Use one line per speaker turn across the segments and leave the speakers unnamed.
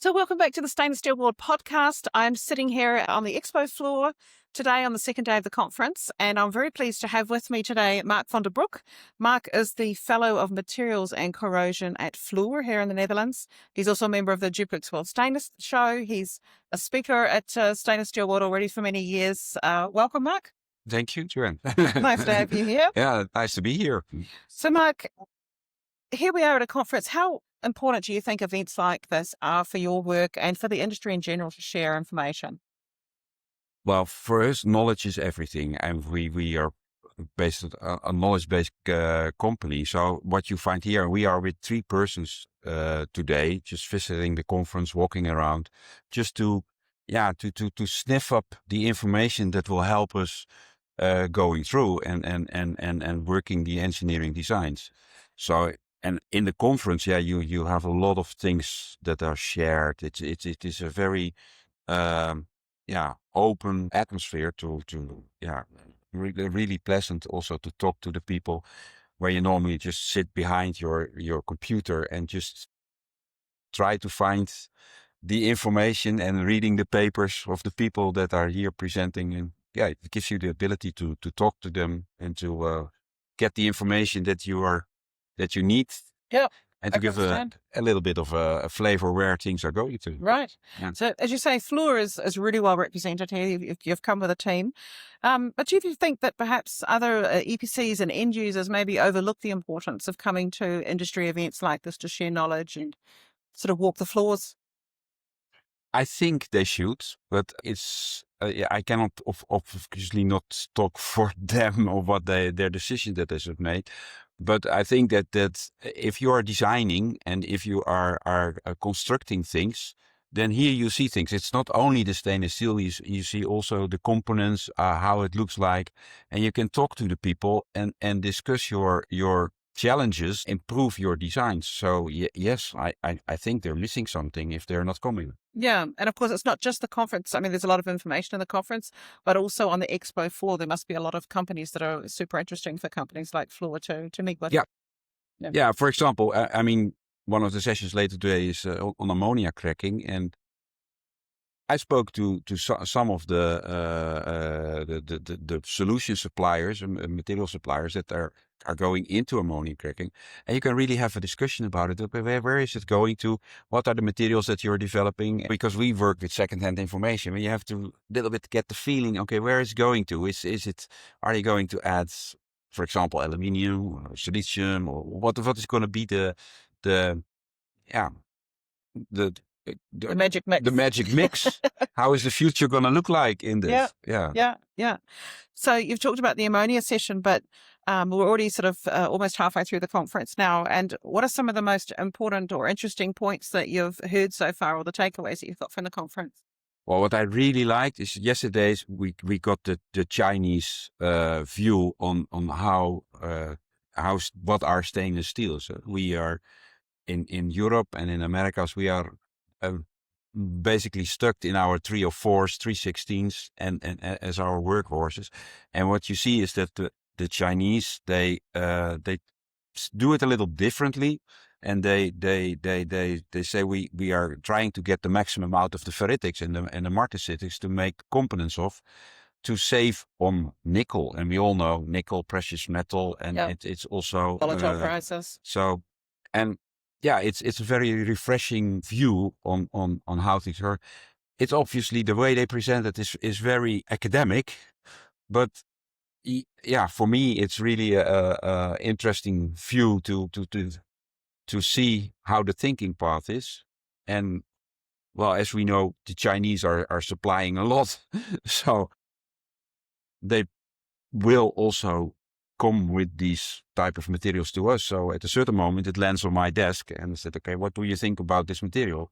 So welcome back to the Stainless Steel Board podcast. I'm sitting here on the Expo floor today on the second day of the conference, and I'm very pleased to have with me today Mark van der Broek. Mark is the Fellow of Materials and Corrosion at Fluor here in the Netherlands. He's also a member of the Duplex World Stainless Show. He's a speaker at Stainless Steel Board already for many years. Welcome, Mark.
Thank you, Joanne.
Nice to have you here.
Yeah, nice to be here.
So, Mark, here we are at a conference. How important do you think events like this are for your work and for the industry in general to share information?
Well, for us, knowledge is everything, and we are based on a knowledge-based company. So what you find here, we are with 3 persons today, just visiting the conference, walking around, just to sniff up the information that will help us going through and working the engineering designs. So. And in the conference, you have a lot of things that are shared. It is a very, open atmosphere to really pleasant also to talk to the people where you normally just sit behind your computer and just try to find the information and reading the papers of the people that are here presenting. And it gives you the ability to talk to them and to get the information that you need, and to give a little bit of a flavor where things are going to.
Right. Yeah. So, as you say, Fluor is really well represented here. You've come with a team. But do you think that perhaps other EPCs and end users maybe overlook the importance of coming to industry events like this to share knowledge and sort of walk the floors?
I think they should, but it's I cannot obviously not talk for them or what their decision that they have made. But I think that if you are designing and if you are constructing things, then here you see things. It's not only the stainless steel, you see also the components, how it looks like, and you can talk to the people and discuss your challenges, improve your designs. So yes, I think they're missing something if they're not coming.
Yeah. And of course, it's not just the conference. I mean, there's a lot of information in the conference, but also on the Expo floor, there must be a lot of companies that are super interesting for companies like Fluor to meet with.
Yeah. For example, I mean, one of the sessions later today is on ammonia cracking, and I spoke to some of the solution suppliers and material suppliers that are going into ammonia cracking, and you can really have a discussion about it. Okay, where is it going to? What are the materials that you're developing? Because we work with secondhand information, you have to little bit get the feeling. Okay, where is it going to? Are you going to add, for example, aluminium, or silicium, or what is going to be the
magic mix.
The magic mix. How is the future going to look like in this?
Yeah. So you've talked about the ammonia session, but we're already sort of almost halfway through the conference now. And what are some of the most important or interesting points that you've heard so far, or the takeaways that you've got from the conference?
Well, what I really liked is yesterday's we got the Chinese view on how what are stainless steel. So we are in Europe and in Americas, we are basically stuck in our 304s, 316s, and as our workhorses. And what you see is that the Chinese they do it a little differently, and they say we are trying to get the maximum out of the ferritics and the martensitics to make components of, to save on nickel. And we all know nickel, precious metal, and it's also
volatile prices.
So, and it's a very refreshing view on how things are. It's obviously the way they present it is very academic, but for me it's really a interesting view to see how the thinking path is. And well, as we know, the Chinese are supplying a lot, so they will also come with these type of materials to us. So at a certain moment it lands on my desk and I said, okay, what do you think about this material?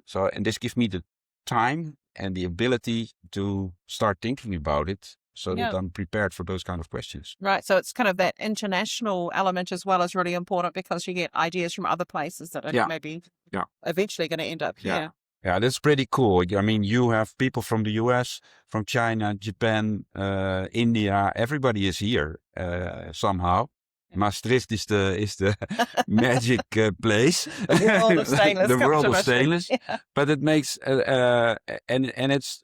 So, and this gives me the time and the ability to start thinking about it, so that I'm prepared for those kind of questions.
Right. So it's kind of that international element as well is really important, because you get ideas from other places that are maybe eventually going to end up here.
Yeah, that's pretty cool. I mean, you have people from the US, from China, Japan, India. Everybody is here somehow. Maastricht is the magic place.
The world of stainless.
The
comes
world
to
of
Maastricht.
stainless.
Yeah.
But it makes and it's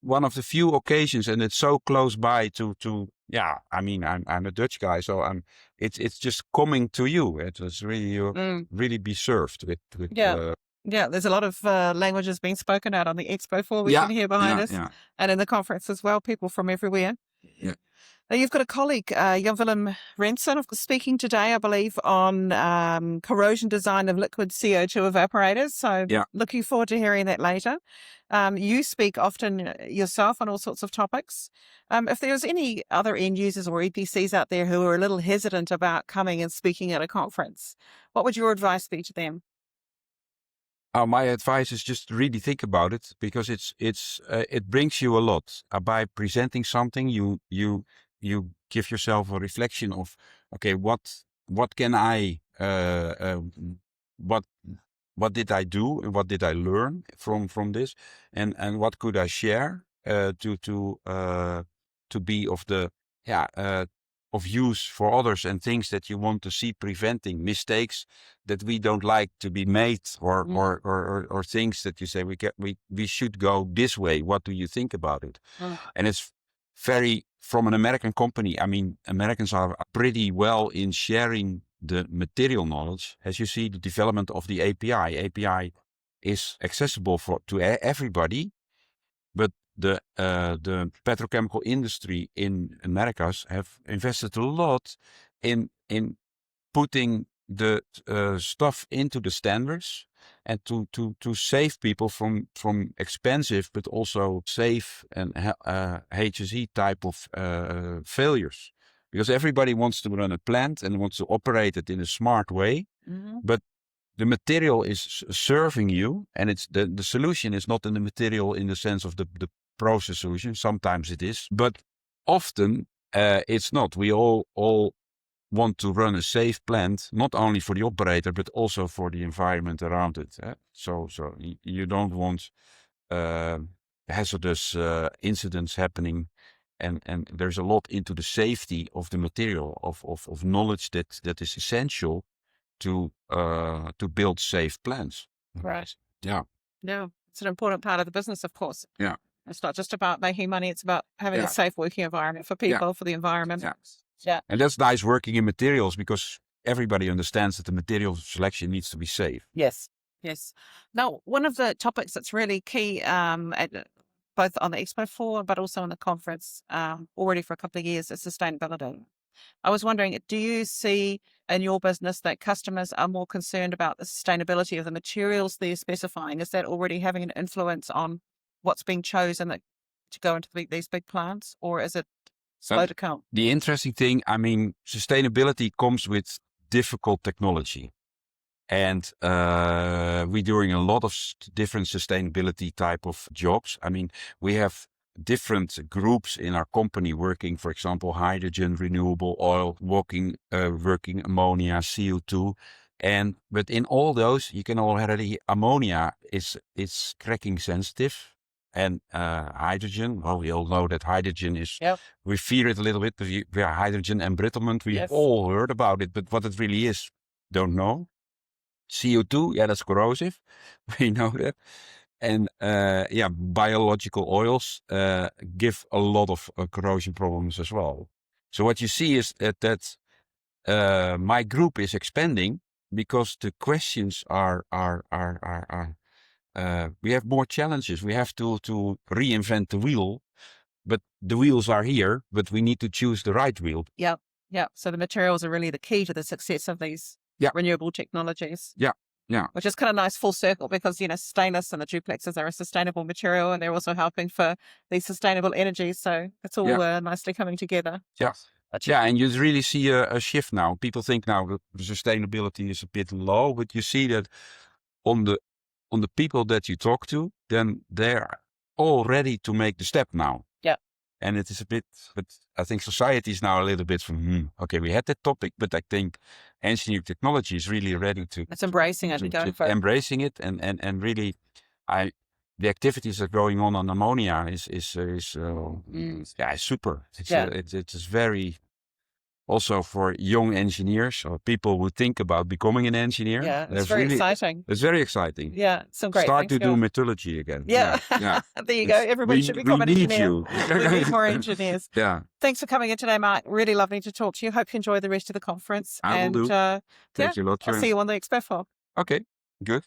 one of the few occasions, and it's so close by to. Yeah, I mean, I'm a Dutch guy, so it's just coming to you. It was really really be served with
Yeah. Yeah, there's a lot of languages being spoken out on the Expo floor. We
Yeah,
can hear behind us,
yeah.
and in the conference as well, people from everywhere.
Yeah.
Now, you've got a colleague, Jan-Willem Rensen, speaking today, I believe, on corrosion design of liquid CO2 evaporators. So
Yeah.
looking forward to hearing that later. You speak often yourself on all sorts of topics. If there's any other end users or EPCs out there who are a little hesitant about coming and speaking at a conference, what would your advice be to them?
My advice is just really think about it, because it brings you a lot. By presenting something, you give yourself a reflection of, okay, what can I what did I do and what did I learn from this, and what could I share to be of the of use for others, and things that you want to see preventing, mistakes that we don't like to be made, or things that you say we should go this way. What do you think about it? And it's very, from an American company. I mean, Americans are pretty well in sharing the material knowledge. As you see, the development of the API is accessible to everybody, but the petrochemical industry in Americas have invested a lot in putting the stuff into the standards, and to save people from expensive but also safe and HSE type of failures. Because everybody wants to run a plant and wants to operate it in a smart way, but the material is serving you, and it's the solution is not in the material in the sense of the process solution. Sometimes it is, but often it's not. We all want to run a safe plant, not only for the operator, but also for the environment around it. So you don't want hazardous incidents happening. And there's a lot into the safety of the material, of knowledge that is essential to build safe plants.
Right.
Yeah.
Yeah. It's an important part of the business, of course.
Yeah.
It's not just about making money. It's about having a safe working environment for people, for the environment.
Yeah.
Yeah.
And that's nice working in materials, because everybody understands that the material selection needs to be safe.
Yes. Yes. Now, one of the topics that's really key, both on the Expo floor, but also on the conference already for a couple of years, is sustainability. I was wondering, do you see in your business that customers are more concerned about the sustainability of the materials they're specifying? Is that already having an influence on what's being chosen to go into these big plants, or is it slow to come?
The interesting thing, I mean, sustainability comes with difficult technology. And we're doing a lot of different sustainability type of jobs. I mean, we have different groups in our company working, for example, hydrogen, renewable oil, working ammonia, CO2. But in all those, you can already, ammonia is cracking sensitive. And hydrogen, well, we all know that hydrogen is, we fear it a little bit, hydrogen embrittlement. We've all heard about it, but what it really is, don't know. CO2, that's corrosive. We know that. And biological oils give a lot of corrosion problems as well. So what you see is that my group is expanding, because the questions are we have more challenges. We have to reinvent the wheel, but the wheels are here, but we need to choose the right wheel.
Yeah. So the materials are really the key to the success of these renewable technologies.
Yeah.
Which is kind of nice full circle, because, stainless and the duplexes are a sustainable material, and they're also helping for these sustainable energies. So it's all nicely coming together.
Yeah. And you really see a shift now. People think now that the sustainability is a bit low, but you see that on the people that you talk to, then they're all ready to make the step now.
Yeah.
And it is a bit, but I think society is now a little bit from, okay, we had that topic, but I think engineering technology is really ready to...
It's embracing it and going for it.
Embracing it, and really, the activities that are going on ammonia is super. It's very... also for young engineers or people who think about becoming an engineer.
Yeah, it's very exciting.
It's very exciting.
Yeah, some great
Start
things
to do
going.
metallurgy again.
Yeah.
Yeah.
There you go. Everybody should become an
need
engineer.
you.
We need more engineers.
Yeah.
Thanks for coming in today, Mark. Really lovely to talk to you. Hope you enjoy the rest of the conference.
I will do. Thank you a lot,
I'll
Joanne.
see you on the Expo floor.
Okay, good.